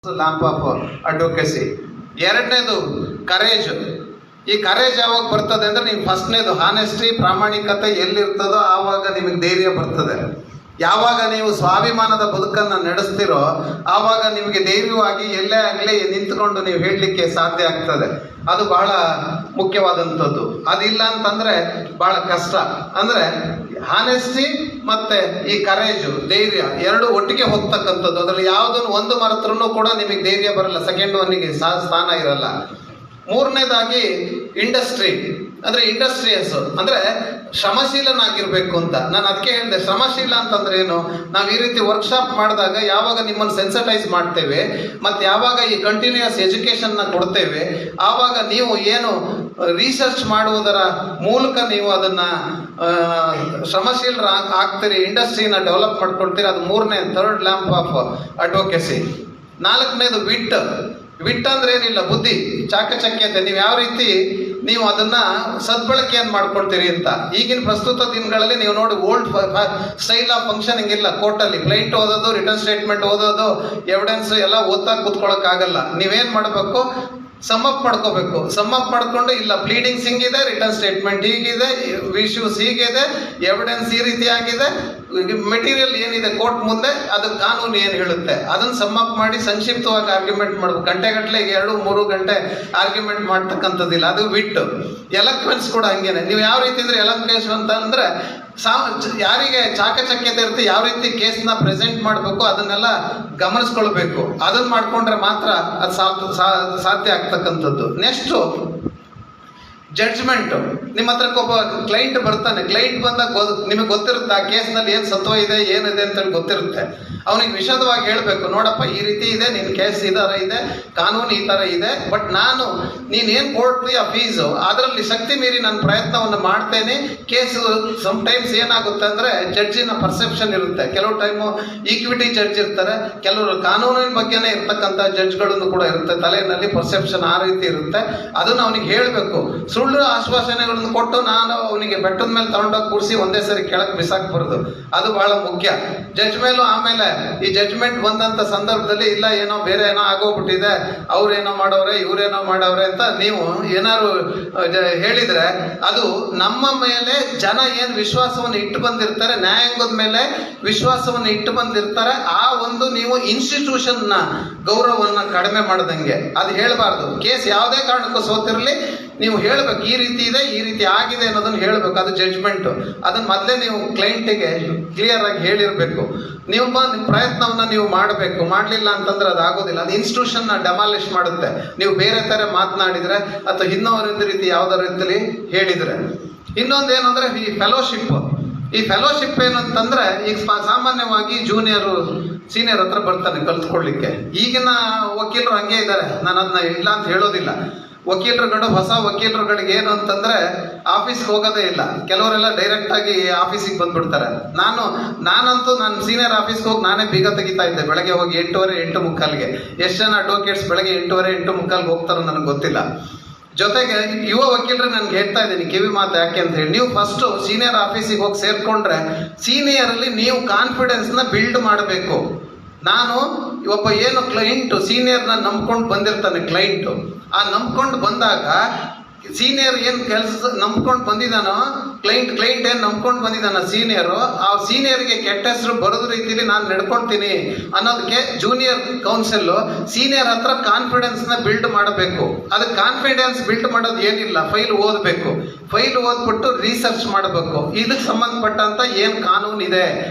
Lamp of advocacy. ಎರಡನೇದು courage. ಈ courage ಯಾವಾಗ ಬರ್ತದೆ ಅಂದ್ರೆ ನೀವು ಫಸ್ಟ್ನೇದು ಹಾನೆಸ್ಟಿ, ಪ್ರಾಮಾಣಿಕತೆ ಎಲ್ಲಿರ್ತದೋ ಆವಾಗ ನಿಮಗೆ ಧೈರ್ಯ ಬರ್ತದೆ. ಯಾವಾಗ ನೀವು ಸ್ವಾಭಿಮಾನದ ಬದುಕನ್ನು ನಡೆಸ್ತಿರೋ ಆವಾಗ ನಿಮಗೆ ಧೈರ್ಯವಾಗಿ ಎಲ್ಲೇ ಆಗಲಿ ನಿಂತ್ಕೊಂಡು ನೀವು ಹೇಳಲಿಕ್ಕೆ ಸಾಧ್ಯ ಆಗ್ತದೆ. ಅದು ಬಹಳ ಮುಖ್ಯವಾದಂಥದ್ದು. ಅದಿಲ್ಲ ಅಂತಂದ್ರೆ ಬಹಳ ಕಷ್ಟ. ಅಂದ್ರೆ ಹಾನೆಸ್ಟಿ ಮತ್ತೆ ಈ ಕರೇಜು, ಧೈರ್ಯ ಎರಡು ಒಟ್ಟಿಗೆ ಹೋಗ್ತಕ್ಕಂಥದ್ದು. ಅದರಲ್ಲಿ ಯಾವುದನ್ನು ಒಂದು ಮರೆತರೂ ಕೂಡ ನಿಮಗೆ ಧೈರ್ಯ ಬರಲ್ಲ, ಸೆಕೆಂಡ್ ಒನ್ನಿಗೆ ಸ್ಥಾನ ಇರಲ್ಲ. ಮೂರನೇದಾಗಿ ಇಂಡಸ್ಟ್ರಿ, ಅಂದ್ರೆ ಇಂಡಸ್ಟ್ರಿಯಸ್, ಅಂದ್ರೆ ಶ್ರಮಶೀಲನಾಗಿರ್ಬೇಕು ಅಂತ. ನಾನು ಅದಕ್ಕೆ ಹೇಳಿದೆ, ಶ್ರಮಶೀಲ ಅಂತಂದ್ರೆ ಏನು? ನಾವು ಈ ರೀತಿ ವರ್ಕ್ಶಾಪ್ ಮಾಡಿದಾಗ ಯಾವಾಗ ನಿಮ್ಮನ್ನು ಸೆನ್ಸಟೈಸ್ ಮಾಡ್ತೇವೆ ಮತ್ತು ಯಾವಾಗ ಈ ಕಂಟಿನ್ಯೂಯಸ್ ಎಜುಕೇಷನ್ನ ಕೊಡ್ತೇವೆ, ಆವಾಗ ನೀವು ಏನು ರಿಸರ್ಚ್ ಮಾಡುವುದರ ಮೂಲಕ ನೀವು ಅದನ್ನು ಶ್ರಮಶೀಲರ ಆಗ್ತೀರಿ, ಇಂಡಸ್ಟ್ರಿನ ಡೆವಲಪ್ ಮಾಡ್ಕೊಳ್ತೀರಿ. ಅದು ಮೂರನೇ, ಥರ್ಡ್ ಲ್ಯಾಂಪ್ ಆಫ್ ಅಡ್ವೊಕಸಿ. ನಾಲ್ಕನೇದು ವಿಟ್ ಅಂದ್ರೆ ಏನಿಲ್ಲ, ಬುದ್ಧಿ, ಚಾಕಚಕ್ಯತೆ. ನೀವು ಯಾವ ರೀತಿ ನೀವು ಅದನ್ನ ಸದ್ಬಳಕೆಯನ್ನು ಮಾಡ್ಕೊಳ್ತೀರಿ ಅಂತ. ಈಗಿನ ಪ್ರಸ್ತುತ ದಿನಗಳಲ್ಲಿ ನೀವು ನೋಡಿ, ಓಲ್ಡ್ ಸ್ಟೈಲ್ ಆಫ್ ಫಂಕ್ಷನಿಂಗ್ ಇಲ್ಲ ಕೋರ್ಟಲ್ಲಿ. ಕ್ಲೈಂಟ್ ಓದೋದು, ರಿಟರ್ನ್ ಸ್ಟೇಟ್ಮೆಂಟ್ ಓದೋದು, ಎವಿಡೆನ್ಸ್ ಎಲ್ಲ ಓದ್ತಾ ಕೂತ್ಕೊಳ್ಳೋಕ್ಕಾಗಲ್ಲ. ನೀವೇನು ಮಾಡಬೇಕು? ಸಮ್ಮಪ್ ಮಾಡ್ಕೋಬೇಕು. ಸಮ್ಮಪ್ ಮಾಡ್ಕೊಂಡು, ಇಲ್ಲ ಪ್ಲೀಡಿಂಗ್ಸ್ ಹಿಂಗಿದೆ, ರಿಟರ್ನ್ ಸ್ಟೇಟ್ಮೆಂಟ್ ಹೀಗಿದೆ, ಇಶ್ಯೂಸ್ ಹೀಗಿದೆ, ಎವಿಡೆನ್ಸ್ ಈ ರೀತಿ ಆಗಿದೆ, ಮೆಟೀರಿಯಲ್ ಏನಿದೆ ಕೋರ್ಟ್ ಮುಂದೆ, ಅದು ಕಾನೂನು ಏನು ಹೇಳುತ್ತೆ ಅದನ್ನು ಸಮ್ಮಪ್ ಮಾಡಿ ಸಂಕ್ಷಿಪ್ತವಾಗಿ ಆರ್ಗ್ಯುಮೆಂಟ್ ಮಾಡಬೇಕು. ಗಂಟೆಗಟ್ಟಲೆ 2-3 ಗಂಟೆ ಆರ್ಗ್ಯುಮೆಂಟ್ ಮಾಡ್ತಕ್ಕಂಥದ್ದಿಲ್ಲ. ಅದು ಬಿಟ್ಟು ಎಲಕ್ವೆನ್ಸ್ ಕೂಡ ಹಂಗೇನೆ. ನೀವು ಯಾವ ರೀತಿ ಅಂದ್ರೆ ಎಲಕ್ವೆನ್ಸ್ ಅಂತ ಅಂದ್ರೆ ಯಾರಿಗೆ ಚಾಕಚಕ್ಯತೆ ಇರುತ್ತೆ, ಯಾವ ರೀತಿ ಕೇಸ್ನ ಪ್ರೆಸೆಂಟ್ ಮಾಡಬೇಕು ಅದನ್ನೆಲ್ಲ ಗಮನಿಸ್ಕೊಳ್ಬೇಕು. ಅದನ್ನ ಮಾಡ್ಕೊಂಡ್ರೆ ಮಾತ್ರ ಅದು ಸಾಧ್ಯ ಆಗ್ತಕ್ಕಂಥದ್ದು. Next judgement. ನಿಮ್ಮ ಹತ್ರಕ್ಕೆ ಒಬ್ಬ ಕ್ಲೈಂಟ್ ಬರ್ತಾನೆ. ಕ್ಲೈಂಟ್ ಬಂದಾಗ ನಿಮಗೆ ಗೊತ್ತಿರುತ್ತೆ ಆ ಕೇಸ್ನಲ್ಲಿ ಏನು ಸತ್ವ ಇದೆ, ಏನಿದೆ ಅಂತೇಳಿ ಗೊತ್ತಿರುತ್ತೆ. ಅವನಿಗೆ ವಿಶದವಾಗಿ ಹೇಳಬೇಕು, ನೋಡಪ್ಪ ಈ ರೀತಿ ಇದೆ, ನಿನ್ನ ಕೇಸ್ ಈ ಥರ ಇದೆ, ಕಾನೂನು ಈ ಥರ ಇದೆ, ಬಟ್ ನೀನೇನು ಕೊಡ್ತೀಯ ಫೀಸು, ಅದರಲ್ಲಿ ಶಕ್ತಿ ಮೀರಿ ನಾನು ಪ್ರಯತ್ನವನ್ನು ಮಾಡ್ತೇನೆ. ಕೇಸು ಸಮ್ಟೈಮ್ಸ್ ಏನಾಗುತ್ತೆ ಅಂದರೆ ಜಡ್ಜಿನ ಪರ್ಸೆಪ್ಷನ್ ಇರುತ್ತೆ. ಕೆಲವು ಟೈಮು ಈಕ್ವಿಟಿ ಜಡ್ಜ್ ಇರ್ತಾರೆ, ಕೆಲವರು ಕಾನೂನಿನ ಬಗ್ಗೆನೇ ಇರ್ತಕ್ಕಂಥ ಜಡ್ಜ್ಗಳನ್ನು ಕೂಡ ಇರುತ್ತೆ. ತಲೆಯಲ್ಲಿ ಪರ್ಸೆಪ್ಷನ್ ಆ ರೀತಿ ಇರುತ್ತೆ. ಅದನ್ನು ಅವನಿಗೆ ಹೇಳಬೇಕು. ಸುಳ್ಳು ಆಶ್ವಾಸನೆಗಳನ್ನು ಕೊಟ್ಟು ನಾನು ಅವನಿಗೆ ಬೆಟ್ಟದ ಮೇಲೆ ತಗೊಂಡೋಗಿ ಕೂರಿಸಿ ಒಂದೇ ಸರಿ ಕೆಳಗೆ ಬಿಸಾಕ್ಬಾರ್ದು. ಅದು ಬಹಳ ಮುಖ್ಯ. ಜಡ್ಜ್ ಮೇಲೂ ಆಮೇಲೆ ಈ ಜಡ್ಜ್ಮೆಂಟ್ ಬಂದಂಥ ಸಂದರ್ಭದಲ್ಲಿ ಇಲ್ಲ ಏನೋ ಬೇರೆ ಏನೋ ಆಗೋಗ್ಬಿಟ್ಟಿದೆ, ಅವ್ರೇನೋ ಮಾಡವ್ರೆ, ಇವರೇನೋ ಮಾಡವ್ರೆ ಅಂತ ನೀವು ಏನಾದ್ರು ಹೇಳಿದ್ರೆ, ಅದು ನಮ್ಮ ಮೇಲೆ ಜನ ಏನು ವಿಶ್ವಾಸವನ್ನು ಇಟ್ಟು ಬಂದಿರ್ತಾರೆ, ನ್ಯಾಯಾಂಗದ ಮೇಲೆ ವಿಶ್ವಾಸವನ್ನು ಇಟ್ಟು ಬಂದಿರ್ತಾರೆ, ಆ ಒಂದು ನೀವು ಇನ್ಸ್ಟಿಟ್ಯೂಷನ್ನ ಗೌರವವನ್ನು ಕಡಿಮೆ ಮಾಡ್ದಂಗೆ ಅದು ಹೇಳಬಾರ್ದು. ಕೇಸ್ ಯಾವುದೇ ಕಾರಣಕ್ಕೂ ಸೋತಿರಲಿ, ನೀವು ಹೇಳಬೇಕು ಈ ರೀತಿ ಇದೆ, ಈ ರೀತಿ ಆಗಿದೆ ಅನ್ನೋದನ್ನು ಹೇಳಬೇಕು. ಅದು ಜಡ್ಜ್ಮೆಂಟು. ಅದನ್ನು ಮೊದಲೇ ನೀವು ಕ್ಲೈಂಟಿಗೆ ಕ್ಲಿಯರ್ ಆಗಿ ಹೇಳಿರಬೇಕು. ನಿಮ್ಮ ಪ್ರಯತ್ನವನ್ನು ನೀವು ಮಾಡಬೇಕು. ಮಾಡಲಿಲ್ಲ ಅಂತಂದ್ರೆ ಅದು ಆಗೋದಿಲ್ಲ. ಅದು ಇನ್ಸ್ಟಿಟ್ಯೂಷನ್ನ ಡೆಮಾಲಿಷ್ ಮಾಡುತ್ತೆ. ನೀವು ಬೇರೆ ಥರ ಮಾತನಾಡಿದರೆ ಅಥವಾ ಇನ್ನೊಂದು ರೀತಿ ಯಾವುದೋ ರೀತಿಯಲ್ಲಿ ಹೇಳಿದರೆ. ಇನ್ನೊಂದು ಏನಂದರೆ ಈ ಫೆಲೋಶಿಪ್. ಈ ಫೆಲೋಶಿಪ್ ಏನಂತಂದ್ರೆ, ಈಗ ಸಾಮಾನ್ಯವಾಗಿ ಜೂನಿಯರು ಸೀನಿಯರ್ ಹತ್ರ ಬರ್ತಾನೆ ಕಲ್ತ್ಕೊಳ್ಳಿಕ್ಕೆ. ಈಗಿನ ವಕೀಲರು ಹಂಗೆ ಇದ್ದಾರೆ, ನಾನು ಅದನ್ನ ಇಲ್ಲ ಅಂತ ಹೇಳೋದಿಲ್ಲ. ವಕೀಲರುಗಳು, ಹೊಸ ವಕೀಲರುಗಳಿಗೆ ಏನು ಅಂತಂದ್ರೆ ಆಫೀಸ್ಗೆ ಹೋಗೋದೇ ಇಲ್ಲ. ಕೆಲವರೆಲ್ಲ ಡೈರೆಕ್ಟ್ ಆಗಿ ಆಫೀಸಿಗೆ ಬಂದ್ಬಿಡ್ತಾರೆ. ನಾನಂತೂ ನಾನು ಸೀನಿಯರ್ ಆಫೀಸ್ಗೆ ಹೋಗಿ ನಾನೇ ಬೀಗ ತೆಗಿತಾ ಇದ್ದೆ. ಬೆಳಗ್ಗೆ ಹೋಗಿ 8:15, 8:45. ಎಷ್ಟು ಜನ ಅಡ್ವೊಕೇಟ್ಸ್ ಬೆಳಗ್ಗೆ 8:15, 8:45 ಹೋಗ್ತಾರೋ ನನಗೆ ಗೊತ್ತಿಲ್ಲ. ಜೊತೆಗೆ ಯುವ ವಕೀಲರು ನನಗೆ ಹೇಳ್ತಾ ಇದ್ದೀನಿ ಕಿವಿ ಮಾತು. ಯಾಕೆ ಅಂತ ಹೇಳಿ, ನೀವು ಫಸ್ಟು ಸೀನಿಯರ್ ಆಫೀಸಿಗೆ ಹೋಗಿ ಸೇರ್ಕೊಂಡ್ರೆ ಸೀನಿಯರಲ್ಲಿ ನೀವು ಕಾನ್ಫಿಡೆನ್ಸ್ನ ಬಿಲ್ಡ್ ಮಾಡಬೇಕು. ನಾನು ಒಬ್ಬ ಏನು ಕ್ಲೈಂಟು ಸೀನಿಯರ್ನ ನಂಬ್ಕೊಂಡು ಬಂದಿರ್ತಾನೆ ಕ್ಲೈಂಟು, ಆ ನಂಬ್ಕೊಂಡು ಬಂದಾಗ ಸೀನಿಯರ್ ಏನು ಕೆಲಸ ನಂಬ್ಕೊಂಡು ಬಂದಿದ್ದಾನೋ, ಕ್ಲೈಂಟ್ ಏನು ನಂಬ್ಕೊಂಡು ಬಂದಿದ್ದಾನೋ ಸೀನಿಯರು, ಆ ಸೀನಿಯರ್ಗೆ ಕೆಟ್ಟ ಹೆಸರು ಬರೋದು ರೀತಿಯಲ್ಲಿ ನಾನು ನಡ್ಕೊಳ್ತೀನಿ ಅನ್ನೋದಕ್ಕೆ ಜೂನಿಯರ್ ಕೌನ್ಸಿಲ್ ಸೀನಿಯರ್ ಹತ್ರ ಕಾನ್ಫಿಡೆನ್ಸ್ನ ಬಿಲ್ಡ್ ಮಾಡಬೇಕು. ಅದಕ್ಕೆ ಕಾನ್ಫಿಡೆನ್ಸ್ ಬಿಲ್ಡ್ ಮಾಡೋದು ಏನಿಲ್ಲ, ಫೈಲ್ ಓದಬೇಕು. ಫೈಲ್ ಓದ್ಬಿಟ್ಟು ರಿಸರ್ಚ್ ಮಾಡಬೇಕು. ಇದಕ್ಕೆ ಸಂಬಂಧಪಟ್ಟಂತ ಏನು ಕಾನೂನು ಇದೆ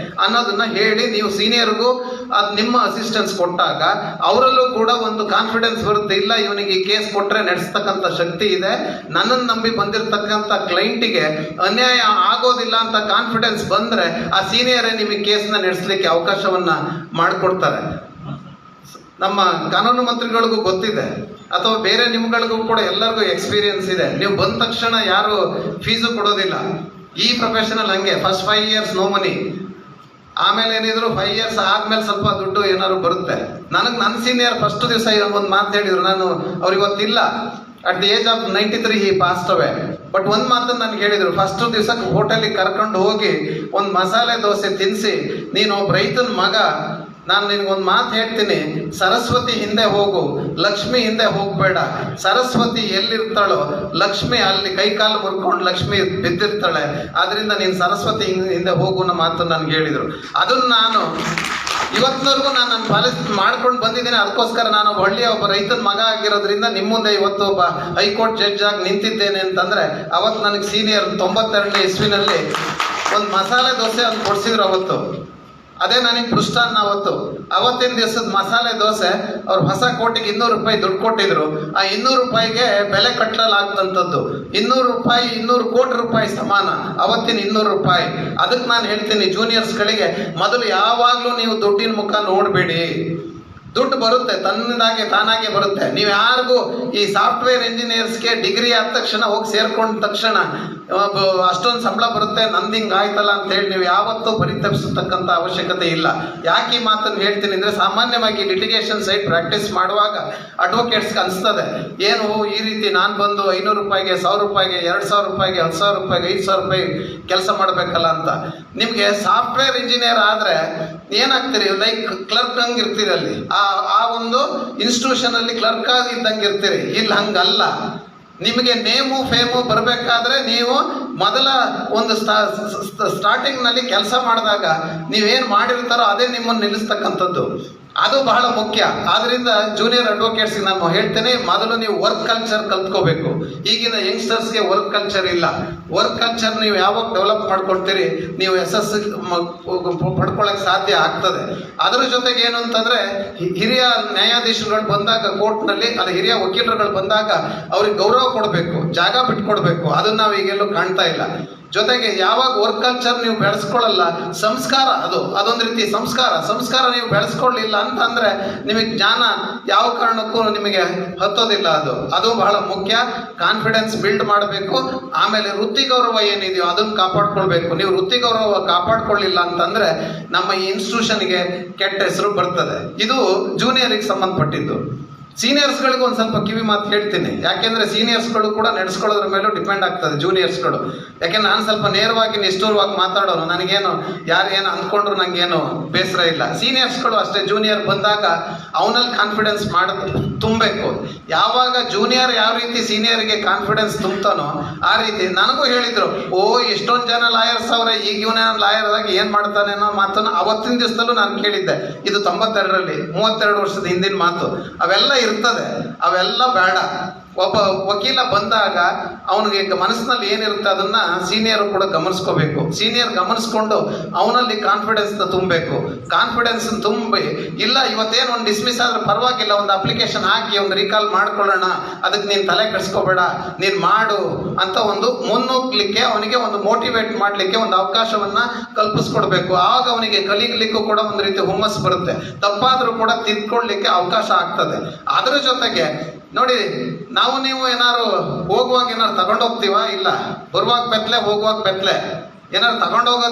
ಅನ್ನೋದನ್ನ ಹೇಳಿ ನೀವು ಸೀನಿಯರ್ಗೂ ಅದು ನಿಮ್ಮ ಅಸಿಸ್ಟೆನ್ಸ್ ಕೊಟ್ಟಾಗ ಅವರಲ್ಲೂ ಕೂಡ ಒಂದು ಕಾನ್ಫಿಡೆನ್ಸ್ ಬರುತ್ತೆ. ಇಲ್ಲ, ಇವನಿಗೆ ಈ ಕೇಸ್ ಕೊಟ್ಟರೆ ನಡೆಸ್ತಕ್ಕಂಥ ಶಕ್ತಿ ಇದೆ, ನನ್ನನ್ನು ನಂಬಿ ಬಂದಿರತಕ್ಕಂಥ ಕ್ಲೈಂಟಿಗೆ ಅನ್ಯಾಯ ಆಗೋದಿಲ್ಲ ಅಂತ ಕಾನ್ಫಿಡೆನ್ಸ್ ಬಂದರೆ ಆ ಸೀನಿಯರೇ ನಿಮಗೆ ಕೇಸ್ನ ನಡೆಸಲಿಕ್ಕೆ ಅವಕಾಶವನ್ನು ಮಾಡಿಕೊಡ್ತಾರೆ. ನಮ್ಮ ಕಾನೂನು ಮಂತ್ರಿಗಳಿಗೂ ಗೊತ್ತಿದೆ, ಅಥವಾ ಬೇರೆ ನಿಮ್ಗಳಿಗೂ ಕೂಡ ಎಲ್ಲರಿಗೂ ಎಕ್ಸ್ಪೀರಿಯನ್ಸ್ ಇದೆ. ನೀವು ಬಂದ ತಕ್ಷಣ ಯಾರು ಫೀಸು ಕೊಡೋದಿಲ್ಲ. ಈ ಪ್ರೊಫೆಷನಲ್ ಹಂಗೆ, ಫಸ್ಟ್ 5 years ನೋ ಮನಿ, ಆಮೇಲೆ ಏನಿದ್ರು 5 years ಆದ್ಮೇಲೆ ಸ್ವಲ್ಪ ದುಡ್ಡು ಏನಾದ್ರು ಬರುತ್ತೆ. ನನ್ನ ಸೀನಿಯರ್ ಫಸ್ಟ್ ದಿವಸ ಒಂದು ಮಾತು ಹೇಳಿದ್ರು, ಅವ್ರು ಇವತ್ತಿಲ್ಲ, at the age of 93 he passed away. But ಒಂದು ಮಾತನ್ನು ನನಗೆ ಹೇಳಿದರು, ಫಸ್ಟ್ ದಿವಸ ಹೋಟೆಲಿಗೆ ಕರ್ಕೊಂಡು ಹೋಗಿ ಒಂದು ಮಸಾಲೆ ದೋಸೆ ತಿನ್ನಿಸಿ, ನೀನು ಒಬ್ಬ ರೈತನ ಮಗ, ನಾನು ನಿನಗೊಂದು ಮಾತು ಹೇಳ್ತೀನಿ, ಸರಸ್ವತಿ ಹಿಂದೆ ಹೋಗು, ಲಕ್ಷ್ಮಿ ಹಿಂದೆ ಹೋಗ್ಬೇಡ. ಸರಸ್ವತಿ ಎಲ್ಲಿರ್ತಾಳೋ ಲಕ್ಷ್ಮಿ ಅಲ್ಲಿ ಕೈಕಾಲು ಮುರ್ಕೊಂಡು ಲಕ್ಷ್ಮಿ ಬಿದ್ದಿರ್ತಾಳೆ. ಆದ್ರಿಂದ ನೀನು ಸರಸ್ವತಿ ಹಿಂದೆ ಹೋಗು ಅನ್ನೋ ಮಾತು ನನ್ಗೆ ಹೇಳಿದ್ರು. ಅದನ್ನ ನಾನು ಇವತ್ತಿನವರೆಗೂ ನಾನು ಮಾಡ್ಕೊಂಡು ಬಂದಿದ್ದೀನಿ. ಅದಕ್ಕೋಸ್ಕರ ನಾನು ಒಬ್ಬ ರೈತನ ಮಗ ಆಗಿರೋದ್ರಿಂದ ನಿಮ್ಮ ಮುಂದೆ ಇವತ್ತು ಒಬ್ಬ ಹೈಕೋರ್ಟ್ ಜಡ್ಜ್ ಆಗಿ ನಿಂತಿದ್ದೇನೆ ಅಂತಂದ್ರೆ, ಅವತ್ತು ನನಗೆ ಸೀನಿಯರ್ 92ನೇ ಇಸ್ವಿನಲ್ಲಿ ಒಂದು ಮಸಾಲೆ ದೋಸೆ ಅಂತ ಕೊಡ್ಸಿದ್ರು. ಅವತ್ತು ಅದೇ ನನಗೆ ಪೃಷ್ಟಾನ್ನ. ಅವತ್ತಿನ ದಿವಸದ ಮಸಾಲೆ ದೋಸೆ ಅವ್ರು ಹೊಸ ಕೋಟಿಗೆ 200 ರೂಪಾಯಿ ದುಡ್ಡು ಕೊಟ್ಟಿದ್ರು. ಆ 200 ರೂಪಾಯಿಗೆ ಬೆಲೆ ಕಟ್ಟಲಾಗ್ತಂಥದ್ದು. 200 ರೂಪಾಯಿ 200 ಕೋಟಿ ರೂಪಾಯಿ ಸಮಾನ ಅವತ್ತಿನ 200 ರೂಪಾಯಿ. ಅದಕ್ಕೆ ನಾನು ಹೇಳ್ತೀನಿ ಜೂನಿಯರ್ಸ್ಗಳಿಗೆ, ಮೊದಲು ಯಾವಾಗಲೂ ನೀವು ದುಡ್ಡಿನ ಮುಖ ನೋಡಬೇಡಿ. ದುಡ್ಡು ಬರುತ್ತೆ, ತನ್ನದಾಗೆ ತಾನಾಗೆ ಬರುತ್ತೆ. ನೀವು ಯಾರಿಗೂ ಈ ಸಾಫ್ಟ್ವೇರ್ ಇಂಜಿನಿಯರ್ಸ್ಗೆ ಡಿಗ್ರಿ ಆದ ತಕ್ಷಣ ಹೋಗಿ ಸೇರ್ಕೊಂಡ ತಕ್ಷಣ ಅಷ್ಟೊಂದು ಸಂಬಳ ಬರುತ್ತೆ, ನಂದು ಹಿಂಗೆ ಆಯ್ತಲ್ಲ ಅಂತ ಹೇಳಿ ನೀವು ಯಾವತ್ತೂ ಪರಿತಪಿಸತಕ್ಕಂಥ ಅವಶ್ಯಕತೆ ಇಲ್ಲ. ಯಾಕೆ ಈ ಮಾತನ್ನು ಹೇಳ್ತೀನಿ ಅಂದರೆ, ಸಾಮಾನ್ಯವಾಗಿ ಲಿಟಿಗೇಷನ್ ಸೈಡ್ ಪ್ರಾಕ್ಟೀಸ್ ಮಾಡುವಾಗ ಅಡ್ವೊಕೇಟ್ಸ್ಗೆ ಅನಿಸ್ತದೆ, ಏನು ಈ ರೀತಿ ನಾನು ಬಂದು 500 ರೂಪಾಯಿಗೆ 1000 ರೂಪಾಯಿಗೆ 2000 ರೂಪಾಯಿಗೆ 10,000 ರೂಪಾಯಿಗೆ 5,000 ರೂಪಾಯಿ ಕೆಲಸ ಮಾಡಬೇಕಲ್ಲ ಅಂತ. ನಿಮಗೆ ಸಾಫ್ಟ್ವೇರ್ ಇಂಜಿನಿಯರ್ ಆದರೆ ಏನಾಗ್ತೀರಿ, ಲೈಕ್ ಕ್ಲರ್ಕ್ ಹಂಗೆ ಇರ್ತೀರಿ. ಅಲ್ಲಿ ಆ ಒಂದು ಇನ್ಸ್ಟಿಟ್ಯೂಷನ್ ಅಲ್ಲಿ ಕ್ಲರ್ಕ್ ಆಗಿ ಇದ್ದಂಗೆ ಇರ್ತೀರಿ. ಇಲ್ಲಿ ಹಂಗಲ್ಲ. ನಿಮಗೆ ನೇಮು ಫೇಮು ಬರಬೇಕಾದ್ರೆ ನೀವು ಮೊದಲ ಒಂದು ಸ್ಟಾರ್ಟಿಂಗ್ ನಲ್ಲಿ ಕೆಲಸ ಮಾಡಿದಾಗ ನೀವೇನು ಮಾಡಿರ್ತಾರೋ ಅದೇ ನಿಮ್ಮನ್ನು ನಿಲ್ಲಿಸ್ತಕ್ಕಂಥದ್ದು. ಅದು ಬಹಳ ಮುಖ್ಯ. ಆದ್ರಿಂದ ಜೂನಿಯರ್ ಅಡ್ವೊಕೇಟ್ಸ್ಗೆ ನಾನು ಹೇಳ್ತೇನೆ, ಮೊದಲು ನೀವು ವರ್ಕ್ ಕಲ್ಚರ್ ಕಲ್ತ್ಕೋಬೇಕು. ಈಗಿನ ಯಂಗ್ಸ್ಟರ್ಸ್ಗೆ ವರ್ಕ್ ಕಲ್ಚರ್ ಇಲ್ಲ. ವರ್ಕ್ ಕಲ್ಚರ್ ನೀವು ಯಾವಾಗ ಡೆವಲಪ್ ಮಾಡ್ಕೊಳ್ತೀರಿ, ನೀವು ಪಡ್ಕೊಳ್ಳೋಕೆ ಸಾಧ್ಯ ಆಗ್ತದೆ. ಅದರ ಜೊತೆಗೆ ಏನು ಅಂತಂದ್ರೆ, ಹಿರಿಯ ನ್ಯಾಯಾಧೀಶರುಗಳು ಬಂದಾಗ ಕೋರ್ಟ್ನಲ್ಲಿ, ಅದು ಹಿರಿಯ ವಕೀಲರುಗಳು ಬಂದಾಗ ಅವ್ರಿಗೆ ಗೌರವ ಕೊಡಬೇಕು, ಜಾಗ ಬಿಟ್ಕೊಡ್ಬೇಕು. ಅದನ್ನ ನಾವು ಈಗೆಲ್ಲೂ ಕಾಣ್ತಾ ಇಲ್ಲ. ಜೊತೆಗೆ ಯಾವಾಗ ವರ್ಕ್ ಕಲ್ಚರ್ ನೀವು ಬೆಳೆಸ್ಕೊಳ್ಳಲ್ಲ, ಸಂಸ್ಕಾರ ಅದೊಂದು ರೀತಿ ಸಂಸ್ಕಾರ ನೀವು ಬೆಳೆಸ್ಕೊಳ್ಳಿಲ್ಲ ಅಂತಂದ್ರೆ ನಿಮಗೆ ಜ್ಞಾನ ಯಾವ ಕಾರಣಕ್ಕೂ ನಿಮಗೆ ಹತ್ತೋದಿಲ್ಲ. ಅದು ಬಹಳ ಮುಖ್ಯ. ಕಾನ್ಫಿಡೆನ್ಸ್ ಬಿಲ್ಡ್ ಮಾಡಬೇಕು. ಆಮೇಲೆ ವೃತ್ತಿ ಗೌರವ ಏನಿದೆಯೋ ಅದನ್ನು ಕಾಪಾಡ್ಕೊಳ್ಬೇಕು. ನೀವು ವೃತ್ತಿ ಗೌರವ ಕಾಪಾಡ್ಕೊಳ್ಳಿಲ್ಲ ಅಂತಂದ್ರೆ ನಮ್ಮ ಈ ಇನ್ಸ್ಟಿಟ್ಯೂಷನ್ಗೆ ಕೆಟ್ಟ ಹೆಸರು ಬರ್ತದೆ. ಇದು ಜೂನಿಯರಿಗೆ ಸಂಬಂಧಪಟ್ಟಿದ್ದು. ಸೀನಿಯರ್ಸ್ಗಳಿಗೂ ಒಂದು ಸ್ವಲ್ಪ ಕಿವಿ ಮಾತು ಹೇಳ್ತೀನಿ. ಯಾಕೆಂದ್ರೆ ಸೀನಿಯರ್ಸ್ಗಳು ಕೂಡ ನಡೆಸ್ಕೊಳ್ಳೋದ್ರ ಮೇಲೂ ಡಿಪೆಂಡ್ ಆಗ್ತದೆ ಜೂನಿಯರ್ಸ್ಗಳು. ಯಾಕೆಂದ್ರೆ ನಾನು ಸ್ವಲ್ಪ ನೇರವಾಗಿ ನಿಷ್ಠೂರವಾಗಿ ಮಾತಾಡೋನು, ನನಗೇನು ಯಾರು ಏನು ಅಂದ್ಕೊಂಡ್ರು ನನಗೇನು ಬೇಸರ ಇಲ್ಲ. ಸೀನಿಯರ್ಸ್ಗಳು ಅಷ್ಟೇ, ಜೂನಿಯರ್ ಬಂದಾಗ ಅವನಲ್ಲಿ ಕಾನ್ಫಿಡೆನ್ಸ್ ತುಂಬಬೇಕು. ಯಾವಾಗ ಜೂನಿಯರ್ ಯಾವ ರೀತಿ ಸೀನಿಯರ್ಗೆ ಕಾನ್ಫಿಡೆನ್ಸ್ ತುಂಬ್ತಾನೋ ಆ ರೀತಿ ನನಗೂ ಹೇಳಿದ್ರು, ಎಷ್ಟೊಂದು ಜನ ಲಾಯರ್ಸ್ ಅವರೇ, ಈಗ ಇವನ ಲಾಯರ್ ಆಗಿ ಏನು ಮಾಡ್ತಾನೆ ಅನ್ನೋ ಮಾತನ್ನು ಅವತ್ತಿನ ದಿವಸದಲ್ಲೂ ನಾನು ಕೇಳಿದ್ದೆ. ಇದು 92ರಲ್ಲಿ 32 ವರ್ಷದ ಹಿಂದಿನ ಮಾತು. ಅವೆಲ್ಲ ಇರ್ತದೆ, ಅವೆಲ್ಲ ಬೇಡ. ಒಬ್ಬ ವಕೀಲ ಬಂದಾಗ ಅವನಿಗೆ ಮನಸ್ಸಿನಲ್ಲಿ ಏನಿರುತ್ತೆ ಅದನ್ನ ಸೀನಿಯರ್ ಕೂಡ ಗಮನಿಸ್ಕೋಬೇಕು. ಸೀನಿಯರ್ ಗಮನಿಸ್ಕೊಂಡು ಅವನಲ್ಲಿ ಕಾನ್ಫಿಡೆನ್ಸ್ ತುಂಬಬೇಕು. ಕಾನ್ಫಿಡೆನ್ಸ್ ತುಂಬಿ, ಇಲ್ಲ ಇವತ್ತೇನು ಒಂದು ಡಿಸ್ಮಿಸ್ ಆದ್ರೆ ಪರವಾಗಿಲ್ಲ, ಒಂದು ಅಪ್ಲಿಕೇಶನ್ ಹಾಕಿ ಒಂದು ರೀಕಾಲ್ ಮಾಡ್ಕೊಳ್ಳೋಣ, ಅದಕ್ಕೆ ನೀನು ತಲೆ ಕೆಡಿಸ್ಕೋಬೇಡ, ನೀನು ಮಾಡು ಅಂತ ಒಂದು ಮುನ್ನುಗ್ಲಿಕ್ಕೆ, ಅವನಿಗೆ ಒಂದು ಮೋಟಿವೇಟ್ ಮಾಡಲಿಕ್ಕೆ ಒಂದು ಅವಕಾಶವನ್ನ ಕಲ್ಪಿಸ್ಕೊಡ್ಬೇಕು. ಆಗ ಅವನಿಗೆ ಕಲಿಗ್ಲಿಕ್ಕೂ ಕೂಡ ಒಂದು ರೀತಿ ಹುಮ್ಮಸ್ ಬರುತ್ತೆ. ತಪ್ಪಾದ್ರೂ ಕೂಡ ತಿದ್ಕೊಳ್ಳಿಕ್ಕೆ ಅವಕಾಶ ಆಗ್ತದೆ. ಅದರ ಜೊತೆಗೆ ನೋಡಿ, ನಾವು ನೀವು ಏನಾರು ಹೋಗುವಾಗ ಏನಾರು ತಗೊಂಡೋಗ್ತೀವ? ಇಲ್ಲ. ಬರುವಾಗ ಬೆತ್ತಲೆ, ಹೋಗುವಾಗ ಬೆತ್ತಲೆ. ಏನಾರು ತಗೊಂಡೋಗೋದು